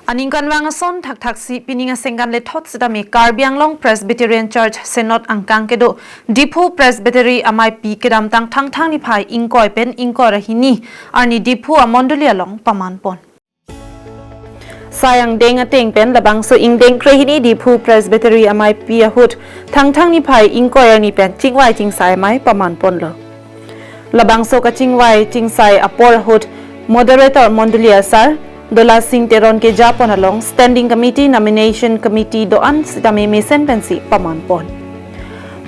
Aning kanwang son thak si pininga senggan le thot sidami Karbianglong Presbyterian Church Senot angkang kedo Diphu Presbytery Meipi kedam tang thang ni phai ingkoi pen ingkoi rahini arni Diphu Mondoli along pamanpon sayang deng ateng pen labang so Ingdeng krehini Diphu Presbytery Meipi ahut thang ni phai ingkoi ani pen chingwai chingsai mai pamanpon lo labang so ka chingwai chingsai apor ahut moderator Mondoli asar Dola sing teron ke Japon along Standing Committee Nomination Committee doan sitami mesen pensi pamanpon.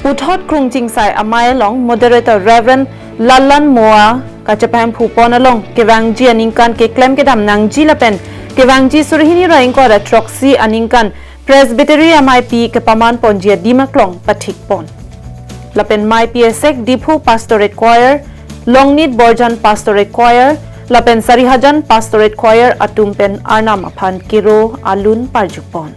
Puthot krung chingsai amay along Moderator Reverend Lallan Moa kachapam phupon along kewangji aningkan ke claim ke dam nangji lapen kewangji surhini raing ko troxy aningkan Presbytery Meipi ke pamanpon jia dimaklong pathikpon. Lapen Meipi esek Diphu Pastorate Choir, Longnit Borjan Pastorate Choir, Lapen Sarihajan Pastorate Choir atumpen arnam aphan kiro alun parjupon.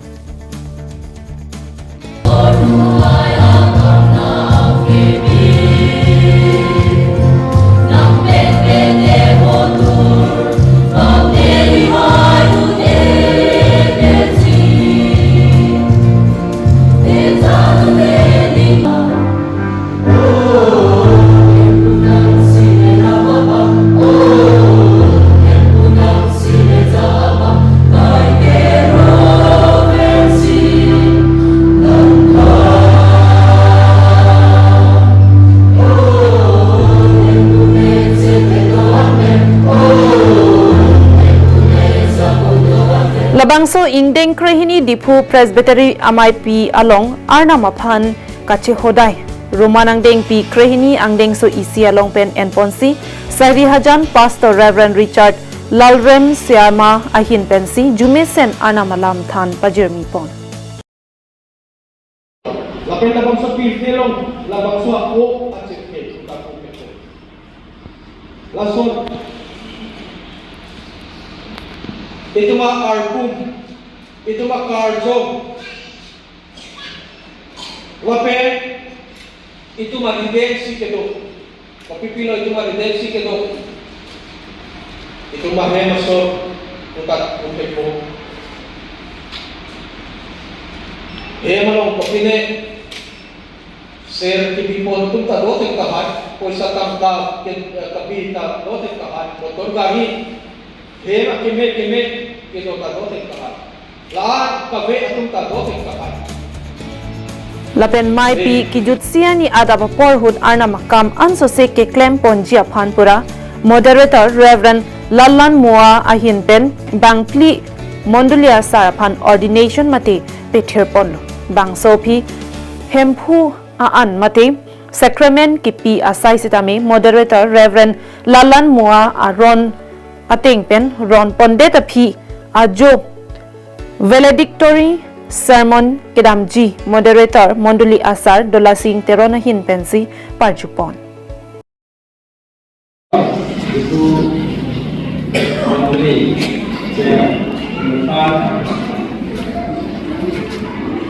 Labangso Ingdeng krehini Diphu Presbytery Meipi along arnam aphan kache hodai Romanang deng pi krehini angdeng so isi along pen enponsi Sarihajan Pastor Reverend Richard Lalrem Siama ahin pensi jumesen arnam alam than pajermi pon Lapen labangso pi helong labangso ako achekhe tapu lason itu mah arbum, itu mah karjong, wape itu mah redensi kedo, kapipilo itu mah redensi kedo, itu mah hemasor utak utepo, hemalong kapine ser kipipon tum ta dotek kahat, poisa tangka kapita dotek kahat, motor gari Hema kime kito tagotek kahat. Lahat kabe atum tagotek kahat. Lapen Meipi kejut siani ada paporhut arna makam anso se ke claim ponjia phanpura Moderator Reverend Lallan Moa ahin pen bangpli Mondolia saraphan ordination mate petir ponlo bang sopi hemphu aan mate sacrament kipi asai sitame Moderator Reverend Lallan Moa aron ateng pen ron pondet aphi ajo valedictory sermon kedamji Moderator Mondoli asar dola sing terona hin pensi parjupon itu Mondoli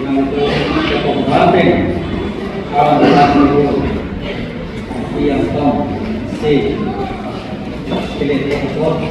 yang itu kepentingan kalau dalam itu yang tom si Ingdeng Church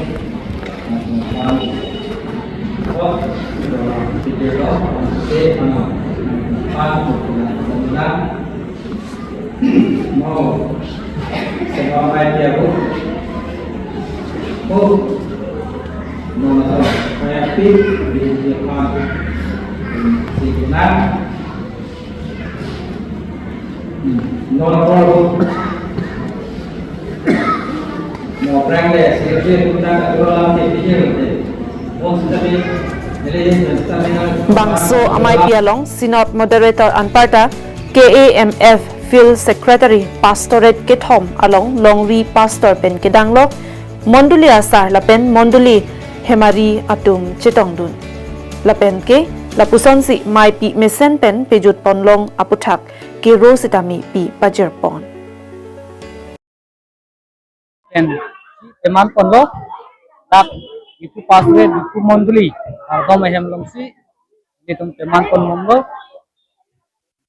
Bangso Meipi along Synod Moderator Anparta KAMF Field Secretary Pastorate Kethom along Longri Pastor Pen Kedanglok Mondoli asar lapen Mondoli hemari atum chetongdun lapen ke lapuson si Meipi mesen pen pejut ponlong aputhak ke rositami pi pajerpon teman ponlo tak itu pasre Diphu Mondoli dom ehem longsi itu teman pon monggo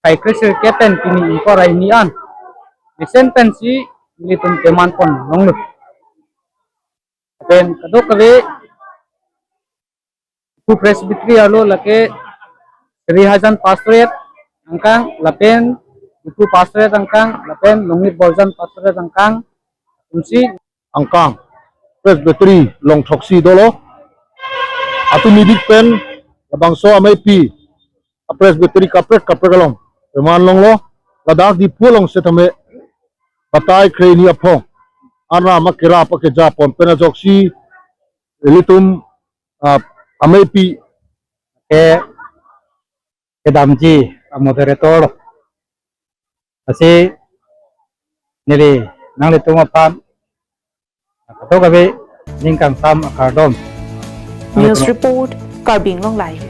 kai krisir keten kini impora inian mesen pensi itu teman pon nonglu ben kadok kawe Diphu Presbytery alo lake Sri Hajan Pastorate angkang lapen Diphu Pastorate angkang lapen Longit Borjan Pastorate angkang umsi angkang Presbytery long thoksi dolo atu midik pen labangso Meipi Presbytery kapret kalong peman long lo ladak Diphu long setame batai krehini apong ara makira pakeja pon pena joksi litum Meipi ke damji moderator asi nili nang litung apan kato gabe ningkang sam akardom News Report, Karbin Long Live.